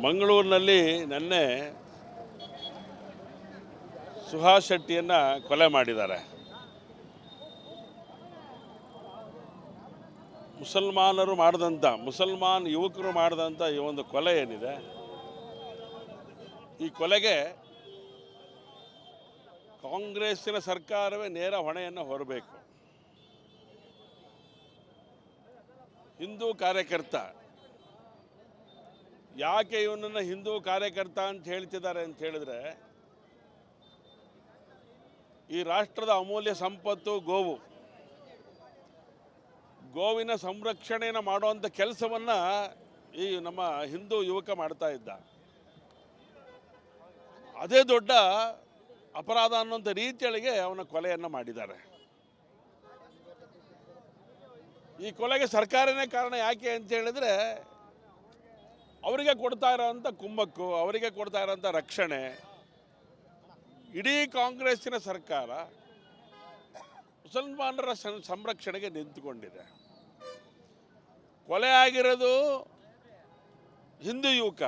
ಮಂಗಳೂರಿನಲ್ಲಿ ನಿನ್ನೆ ಸುಹಾಸ್ ಶೆಟ್ಟಿಯನ್ನು ಕೊಲೆ ಮಾಡಿದ್ದಾರೆ. ಮುಸಲ್ಮಾನ್ ಯುವಕರು ಮಾಡಿದಂಥ ಈ ಒಂದು ಕೊಲೆ ಏನಿದೆ, ಈ ಕೊಲೆಗೆ ಕಾಂಗ್ರೆಸ್ಸಿನ ಸರ್ಕಾರವೇ ನೇರ ಹೊಣೆಯನ್ನು ಹೊರಬೇಕು. ಹಿಂದೂ ಕಾರ್ಯಕರ್ತ, ಯಾಕೆ ಇವನನ್ನು ಹಿಂದೂ ಕಾರ್ಯಕರ್ತ ಅಂತ ಹೇಳ್ತಿದ್ದಾರೆ ಅಂತ ಹೇಳಿದ್ರೆ, ಈ ರಾಷ್ಟ್ರದ ಅಮೂಲ್ಯ ಸಂಪತ್ತು ಗೋವಿನ ಸಂರಕ್ಷಣೆಯನ್ನು ಮಾಡುವಂಥ ಕೆಲಸವನ್ನು ಈ ನಮ್ಮ ಹಿಂದೂ ಯುವಕ ಮಾಡ್ತಾ ಇದ್ದ. ಅದೇ ದೊಡ್ಡ ಅಪರಾಧ ಅನ್ನುವಂಥ ರೀತಿಯೊಳಗೆ ಅವನ ಕೊಲೆಯನ್ನು ಮಾಡಿದ್ದಾರೆ. ಈ ಕೊಲೆಗೆ ಸರ್ಕಾರನೇ ಕಾರಣ. ಯಾಕೆ ಅಂತ ಹೇಳಿದ್ರೆ, ಅವರಿಗೆ ಕೊಡ್ತಾ ಇರೋವಂಥ ಕುಮ್ಮಕ್ಕು, ಅವರಿಗೆ ಕೊಡ್ತಾ ಇರೋವಂಥ ರಕ್ಷಣೆ. ಇಡೀ ಕಾಂಗ್ರೆಸ್ಸಿನ ಸರ್ಕಾರ ಮುಸಲ್ಮಾನರ ಸಂರಕ್ಷಣೆಗೆ ನಿಂತುಕೊಂಡಿದೆ. ಕೊಲೆ ಆಗಿರೋದು ಹಿಂದೂ ಯುವಕ,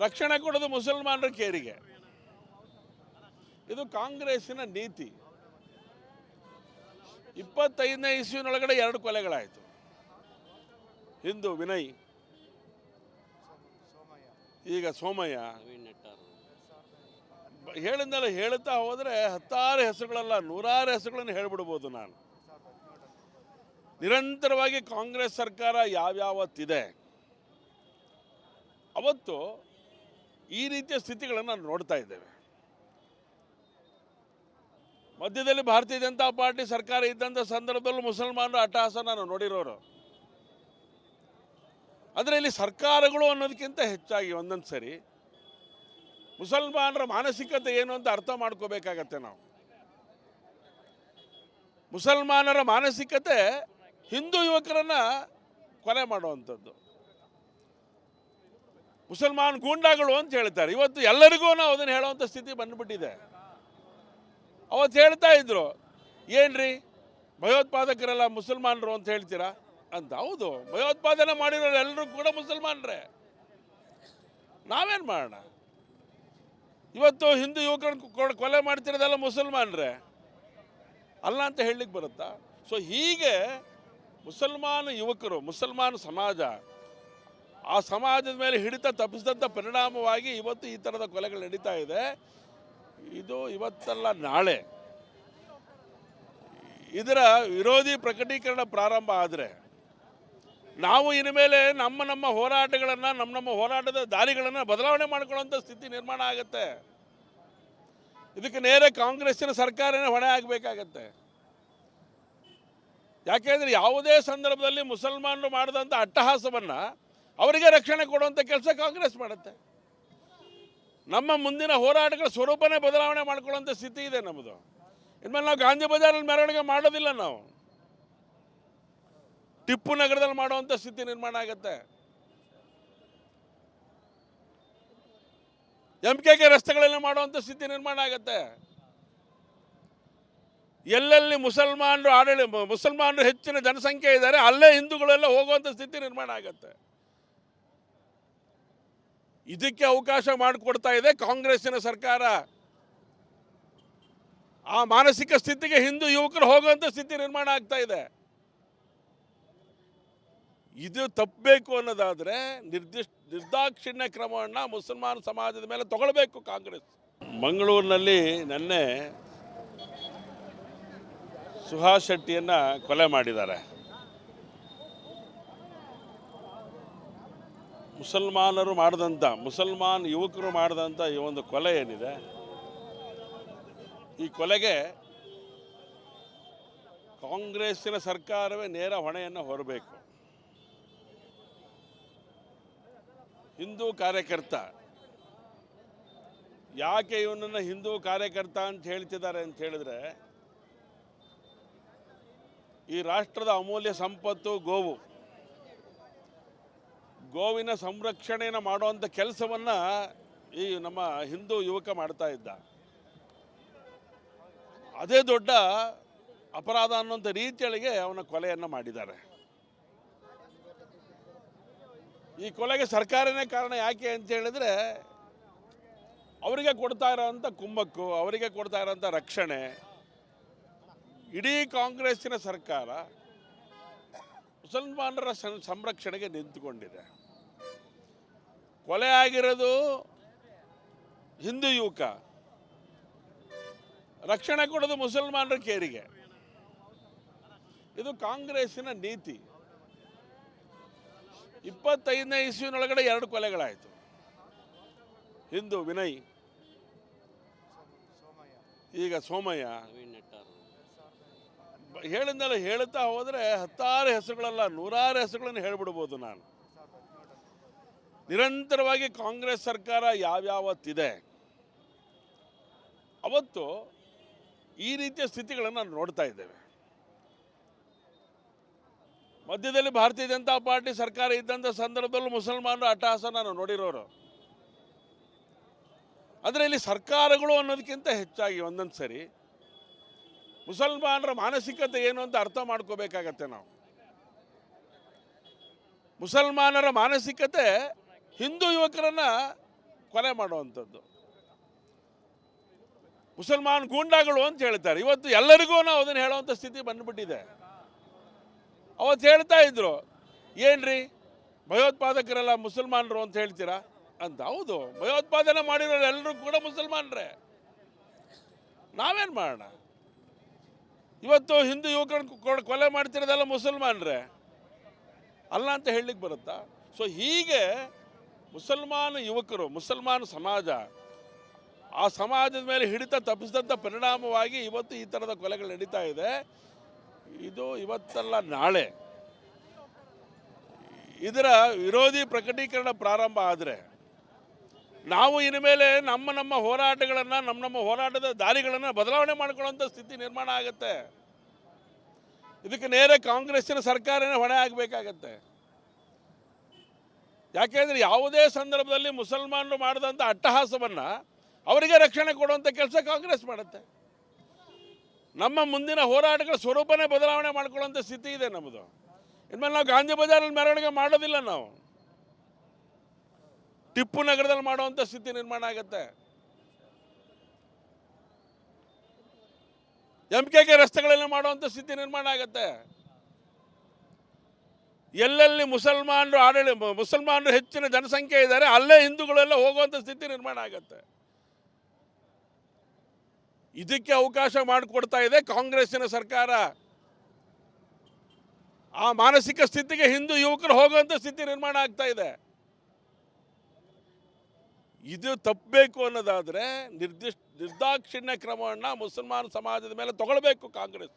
ರಕ್ಷಣೆ ಕೊಡೋದು ಮುಸಲ್ಮಾನರ ಕೇರಿಗೆ. ಇದು ಕಾಂಗ್ರೆಸ್ಸಿನ ನೀತಿ. 25ನೇ ಇಸ್ವಿನೊಳಗಡೆ 2 ಕೊಲೆಗಳಾಯಿತು. ಹಿಂದೂ ವಿನಯ್, ಈಗ ಸೋಮಯ್ಯ. ಹೇಳಿದ್ನಲ್ಲ, ಹೇಳ್ತಾ ಹೋದರೆ 10 ಹೆಸರುಗಳಲ್ಲ, 100 ಹೆಸರುಗಳನ್ನು ಹೇಳ್ಬಿಡ್ಬೋದು ನಾನು. ನಿರಂತರವಾಗಿ ಕಾಂಗ್ರೆಸ್ ಸರ್ಕಾರ ಯಾವ್ಯಾವತ್ತಿದೆ ಅವತ್ತು ಈ ರೀತಿಯ ಸ್ಥಿತಿಗಳನ್ನು ನಾವು ನೋಡ್ತಾ ಇದ್ದೇವೆ. ಮಧ್ಯದಲ್ಲಿ ಭಾರತೀಯ ಜನತಾ ಪಾರ್ಟಿ ಸರ್ಕಾರ ಇದ್ದಂಥ ಸಂದರ್ಭದಲ್ಲೂ ಮುಸಲ್ಮಾನರು ಅಟ್ಟಹಾಸ ನಾವು ನೋಡಿರೋರು. ಆದರೆ ಇಲ್ಲಿ ಸರ್ಕಾರಗಳು ಅನ್ನೋದಕ್ಕಿಂತ ಹೆಚ್ಚಾಗಿ ಒಂದೊಂದು ಸರಿ ಮುಸಲ್ಮಾನರ ಮಾನಸಿಕತೆ ಏನು ಅಂತ ಅರ್ಥ ಮಾಡ್ಕೋಬೇಕಾಗತ್ತೆ ನಾವು. ಮುಸಲ್ಮಾನರ ಮಾನಸಿಕತೆ ಹಿಂದೂ ಯುವಕರನ್ನ ಕೊಲೆ ಮಾಡುವಂಥದ್ದು. ಮುಸಲ್ಮಾನ್ ಗೂಂಡಾಗಳು ಅಂತ ಹೇಳ್ತಾರೆ. ಇವತ್ತು ಎಲ್ಲರಿಗೂ ನಾವು ಅದನ್ನು ಹೇಳುವಂಥ ಸ್ಥಿತಿ ಬಂದುಬಿಟ್ಟಿದೆ. ಅವತ್ತು ಹೇಳ್ತಾ ಇದ್ರು, ಏನ್ರಿ ಭಯೋತ್ಪಾದಕರೆಲ್ಲ ಮುಸಲ್ಮಾನರು ಅಂತ ಹೇಳ್ತೀರಾ ಅಂತ. ಹೌದು, ಭಯೋತ್ಪಾದನೆ ಮಾಡಿರೋರು ಎಲ್ಲರೂ ಕೂಡ ಮುಸಲ್ಮಾನರೇ. ನಾವೇನು ಮಾಡೋಣ? ಇವತ್ತು ಹಿಂದೂ ಯುವಕರನ್ನು ಕೊಲೆ ಮಾಡ್ತಿರೋದೆಲ್ಲ ಮುಸಲ್ಮಾನರೇ ಅಲ್ಲ ಅಂತ ಹೇಳಲಿಕ್ಕೆ ಬರುತ್ತಾ? ಸೊ ಹೀಗೆ ಮುಸಲ್ಮಾನ ಯುವಕರು, ಮುಸಲ್ಮಾನ ಸಮಾಜ, ಆ ಸಮಾಜದ ಮೇಲೆ ಹಿಡಿತ ತಪ್ಪಿಸಿದಂಥ ಪರಿಣಾಮವಾಗಿ ಇವತ್ತು ಈ ಥರದ ಕೊಲೆಗಳು ನಡೀತಾ ಇದೆ. ಇದು ಇವತ್ತಲ್ಲ ನಾಳೆ. ಇದರ ವಿರೋಧಿ ಪ್ರಕಟೀಕರಣ ಪ್ರಾರಂಭ ಆದರೆ ನಾವು ಇನ್ಮೇಲೆ ನಮ್ಮ ಹೋರಾಟಗಳನ್ನು, ನಮ್ಮ ಹೋರಾಟದ ದಾರಿಗಳನ್ನು ಬದಲಾವಣೆ ಮಾಡಿಕೊಳ್ಳುವಂಥ ಸ್ಥಿತಿ ನಿರ್ಮಾಣ ಆಗುತ್ತೆ. ಇದಕ್ಕೆ ನೇರ ಕಾಂಗ್ರೆಸ್ಸಿನ ಸರ್ಕಾರನೇ ಹೊಣೆ ಆಗಬೇಕಾಗತ್ತೆ. ಯಾಕೆಂದರೆ ಯಾವುದೇ ಸಂದರ್ಭದಲ್ಲಿ ಮುಸಲ್ಮಾನರು ಮಾಡಿದಂಥ ಅಟ್ಟಹಾಸವನ್ನು ಅವರಿಗೆ ರಕ್ಷಣೆ ಕೊಡುವಂಥ ಕೆಲಸ ಕಾಂಗ್ರೆಸ್ ಮಾಡುತ್ತೆ. ನಮ್ಮ ಮುಂದಿನ ಹೋರಾಟಗಳ ಸ್ವರೂಪನೇ ಬದಲಾವಣೆ ಮಾಡಿಕೊಳ್ಳುವಂಥ ಸ್ಥಿತಿ ಇದೆ ನಮ್ಮದು. ಇನ್ಮೇಲೆ ನಾವು ಗಾಂಧಿ ಬಜಾರಲ್ಲಿ ಮೆರವಣಿಗೆ ಮಾಡೋದಿಲ್ಲ, ನಾವು ಟಿಪ್ಪು ನಗರದಲ್ಲಿ ಮಾಡುವಂಥ ಸ್ಥಿತಿ ನಿರ್ಮಾಣ ಆಗುತ್ತೆ. MKK ರಸ್ತೆಗಳಲ್ಲಿ ಮಾಡುವಂಥ ಸ್ಥಿತಿ ನಿರ್ಮಾಣ ಆಗುತ್ತೆ. ಎಲ್ಲೆಲ್ಲಿ ಮುಸಲ್ಮಾನರು ಹೆಚ್ಚಿನ ಜನಸಂಖ್ಯೆ ಇದ್ದಾರೆ ಅಲ್ಲೇ ಹಿಂದೂಗಳೆಲ್ಲ ಹೋಗುವಂಥ ಸ್ಥಿತಿ ನಿರ್ಮಾಣ ಆಗುತ್ತೆ. ಇದಕ್ಕೆ ಅವಕಾಶ ಮಾಡಿಕೊಡ್ತಾ ಇದೆ ಕಾಂಗ್ರೆಸ್ಸಿನ ಸರ್ಕಾರ. ಆ ಮಾನಸಿಕ ಸ್ಥಿತಿಗೆ ಹಿಂದೂ ಯುವಕರು ಹೋಗುವಂಥ ಸ್ಥಿತಿ ನಿರ್ಮಾಣ ಆಗ್ತಾ ಇದೆ. ಇದು ತಪ್ಪಬೇಕು ಅನ್ನೋದಾದರೆ ನಿರ್ದಾಕ್ಷಿಣ್ಯ ಕ್ರಮವನ್ನು ಮುಸಲ್ಮಾನ ಸಮಾಜದ ಮೇಲೆ ತಗೊಳ್ಬೇಕು ಕಾಂಗ್ರೆಸ್. ಮಂಗಳೂರಿನಲ್ಲಿ ನಿನ್ನೆ ಸುಹಾಸ್ ಶೆಟ್ಟಿಯನ್ನು ಕೊಲೆ ಮಾಡಿದ್ದಾರೆ. ಮುಸಲ್ಮಾನ್ ಯುವಕರು ಮಾಡಿದಂಥ ಈ ಒಂದು ಕೊಲೆ ಏನಿದೆ, ಈ ಕೊಲೆಗೆ ಕಾಂಗ್ರೆಸ್ಸಿನ ಸರ್ಕಾರವೇ ನೇರ ಹೊಣೆಯನ್ನು ಹೊರಬೇಕು. ಹಿಂದೂ ಕಾರ್ಯಕರ್ತ, ಯಾಕೆ ಇವನನ್ನು ಹಿಂದೂ ಕಾರ್ಯಕರ್ತ ಅಂತ ಹೇಳ್ತಿದ್ದಾರೆ ಅಂತ ಹೇಳಿದ್ರೆ, ಈ ರಾಷ್ಟ್ರದ ಅಮೂಲ್ಯ ಸಂಪತ್ತು ಗೋವಿನ ಸಂರಕ್ಷಣೆಯನ್ನು ಮಾಡುವಂಥ ಕೆಲಸವನ್ನು ಈ ನಮ್ಮ ಹಿಂದೂ ಯುವಕ ಮಾಡ್ತಾ ಇದ್ದ. ಅದೇ ದೊಡ್ಡ ಅಪರಾಧ ಅನ್ನುವಂಥ ರೀತಿಯೊಳಗೆ ಅವನ ಕೊಲೆಯನ್ನು ಮಾಡಿದ್ದಾರೆ. ಈ ಕೊಲೆಗೆ ಸರ್ಕಾರನೇ ಕಾರಣ. ಯಾಕೆ ಅಂತ ಹೇಳಿದ್ರೆ ಅವರಿಗೆ ಕೊಡ್ತಾ ಇರೋವಂಥ ಕುಮ್ಮಕ್ಕು, ಅವರಿಗೆ ಕೊಡ್ತಾ ಇರೋಂಥ ರಕ್ಷಣೆ. ಇಡೀ ಕಾಂಗ್ರೆಸ್ಸಿನ ಸರ್ಕಾರ ಮುಸಲ್ಮಾನರ ಸಂರಕ್ಷಣೆಗೆ ನಿಂತುಕೊಂಡಿದೆ. ಕೊಲೆ ಆಗಿರೋದು ಹಿಂದೂ ಯುವಕ, ರಕ್ಷಣೆ ಕೊಡೋದು ಮುಸಲ್ಮಾನರ ಕೇರಿಗೆ. ಇದು ಕಾಂಗ್ರೆಸ್ಸಿನ ನೀತಿ. 25ನೇ ಇಸ್ವಿನೊಳಗಡೆ 2 ಕೊಲೆಗಳಾಯಿತು. ಹಿಂದೂ ವಿನಯ್, ಈಗ ಸೋಮಯ್ಯ. ಹೇಳಿದ್ನಲ್ಲ, ಹೇಳ್ತಾ ಹೋದರೆ 10 ಹೆಸರುಗಳಲ್ಲ, 100 ಹೆಸರುಗಳನ್ನು ಹೇಳಿಬಿಡ್ಬೋದು ನಾನು. ನಿರಂತರವಾಗಿ ಕಾಂಗ್ರೆಸ್ ಸರ್ಕಾರ ಯಾವ್ಯಾವತ್ತಿದೆ ಅವತ್ತು ಈ ರೀತಿಯ ಸ್ಥಿತಿಗಳನ್ನು ನಾವು ನೋಡ್ತಾ ಇದ್ದೇವೆ. ಮಧ್ಯದಲ್ಲಿ ಭಾರತೀಯ ಜನತಾ ಪಾರ್ಟಿ ಸರ್ಕಾರ ಇದ್ದಂಥ ಸಂದರ್ಭದಲ್ಲೂ ಮುಸಲ್ಮಾನರ ಅಟ್ಟಹಾಸ ನಾವು ನೋಡಿರೋರು. ಆದರೆ ಇಲ್ಲಿ ಸರ್ಕಾರಗಳು ಅನ್ನೋದಕ್ಕಿಂತ ಹೆಚ್ಚಾಗಿ ಒಂದೊಂದು ಸರಿ ಮುಸಲ್ಮಾನರ ಮಾನಸಿಕತೆ ಏನು ಅಂತ ಅರ್ಥ ಮಾಡ್ಕೋಬೇಕಾಗತ್ತೆ ನಾವು. ಮುಸಲ್ಮಾನರ ಮಾನಸಿಕತೆ ಹಿಂದೂ ಯುವಕರನ್ನು ಕೊಲೆ ಮಾಡುವಂಥದ್ದು. ಮುಸಲ್ಮಾನ್ ಗೂಂಡಾಗಳು ಅಂತ ಹೇಳ್ತಾರೆ. ಇವತ್ತು ಎಲ್ಲರಿಗೂ ನಾವು ಅದನ್ನು ಹೇಳುವಂಥ ಸ್ಥಿತಿ ಬಂದುಬಿಟ್ಟಿದೆ. ಅವತ್ತು ಹೇಳ್ತಾ ಇದ್ರು, ಏನ್ರಿ ಭಯೋತ್ಪಾದಕರೆಲ್ಲ ಮುಸಲ್ಮಾನರು ಅಂತ ಹೇಳ್ತೀರಾ ಅಂತ. ಹೌದು, ಭಯೋತ್ಪಾದನೆ ಮಾಡಿರೋರು ಎಲ್ಲರೂ ಕೂಡ ಮುಸಲ್ಮಾನರೇ. ನಾವೇನು ಮಾಡೋಣ? ಇವತ್ತು ಹಿಂದೂ ಯುವಕರನ್ನು ಕೊಲೆ ಮಾಡ್ತಿರೋದೆಲ್ಲ ಮುಸಲ್ಮಾನರೇ ಅಲ್ಲ ಅಂತ ಹೇಳಲಿಕ್ಕೆ ಬರುತ್ತಾ? ಸೊ ಹೀಗೆ ಮುಸಲ್ಮಾನ ಯುವಕರು, ಮುಸಲ್ಮಾನ ಸಮಾಜ, ಆ ಸಮಾಜದ ಮೇಲೆ ಹಿಡಿತ ತಪ್ಪಿಸಿದಂಥ ಪರಿಣಾಮವಾಗಿ ಇವತ್ತು ಈ ಥರದ ಕೊಲೆಗಳು ನಡೀತಾ ಇದೆ. ಇದು ಇವತ್ತಲ್ಲ ನಾಳೆ. ಇದರ ವಿರೋಧಿ ಪ್ರಕಟೀಕರಣ ಪ್ರಾರಂಭ ಆದರೆ ನಾವು ಇನ್ಮೇಲೆ ನಮ್ಮ ಹೋರಾಟಗಳನ್ನು, ನಮ್ಮ ಹೋರಾಟದ ದಾರಿಗಳನ್ನು ಬದಲಾವಣೆ ಮಾಡಿಕೊಳ್ಳುವಂಥ ಸ್ಥಿತಿ ನಿರ್ಮಾಣ ಆಗುತ್ತೆ. ಇದಕ್ಕೆ ನೇರ ಕಾಂಗ್ರೆಸ್ಸಿನ ಸರ್ಕಾರನೇ ಹೊಣೆ ಆಗಬೇಕಾಗತ್ತೆ. ಯಾಕೆಂದರೆ ಯಾವುದೇ ಸಂದರ್ಭದಲ್ಲಿ ಮುಸಲ್ಮಾನರು ಮಾಡಿದಂಥ ಅಟ್ಟಹಾಸವನ್ನು ಅವರಿಗೆ ರಕ್ಷಣೆ ಕೊಡುವಂಥ ಕೆಲಸ ಕಾಂಗ್ರೆಸ್ ಮಾಡುತ್ತೆ. ನಮ್ಮ ಮುಂದಿನ ಹೋರಾಟಗಳ ಸ್ವರೂಪನೇ ಬದಲಾವಣೆ ಮಾಡ್ಕೊಳ್ಳೋಂಥ ಸ್ಥಿತಿ ಇದೆ ನಮ್ಮದು. ಇನ್ಮೇಲೆ ನಾವು ಗಾಂಧಿ ಬಜಾರಲ್ಲಿ ಮೆರವಣಿಗೆ ಮಾಡೋದಿಲ್ಲ, ನಾವು ಟಿಪ್ಪು ನಗರದಲ್ಲಿ ಮಾಡುವಂಥ ಸ್ಥಿತಿ ನಿರ್ಮಾಣ ಆಗುತ್ತೆ. MKK ರಸ್ತೆಗಳಲ್ಲಿ ಮಾಡುವಂಥ ಸ್ಥಿತಿ ನಿರ್ಮಾಣ ಆಗುತ್ತೆ. ಎಲ್ಲೆಲ್ಲಿ ಮುಸಲ್ಮಾನರು ಹೆಚ್ಚಿನ ಜನಸಂಖ್ಯೆ ಇದ್ದಾರೆ ಅಲ್ಲೇ ಹಿಂದೂಗಳೆಲ್ಲ ಹೋಗುವಂಥ ಸ್ಥಿತಿ ನಿರ್ಮಾಣ ಆಗುತ್ತೆ. ಇದಕ್ಕೆ ಅವಕಾಶ ಮಾಡಿಕೊಡ್ತಾ ಇದೆ ಕಾಂಗ್ರೆಸ್ಸಿನ ಸರ್ಕಾರ. ಆ ಮಾನಸಿಕ ಸ್ಥಿತಿಗೆ ಹಿಂದೂ ಯುವಕರು ಹೋಗುವಂಥ ಸ್ಥಿತಿ ನಿರ್ಮಾಣ ಆಗ್ತಾ ಇದೆ. ಇದು ತಪ್ಪಬೇಕು ಅನ್ನೋದಾದರೆ ನಿರ್ದಾಕ್ಷಿಣ್ಯ ಕ್ರಮವನ್ನು ಮುಸಲ್ಮಾನ ಸಮಾಜದ ಮೇಲೆ ತಗೊಳ್ಬೇಕು ಕಾಂಗ್ರೆಸ್.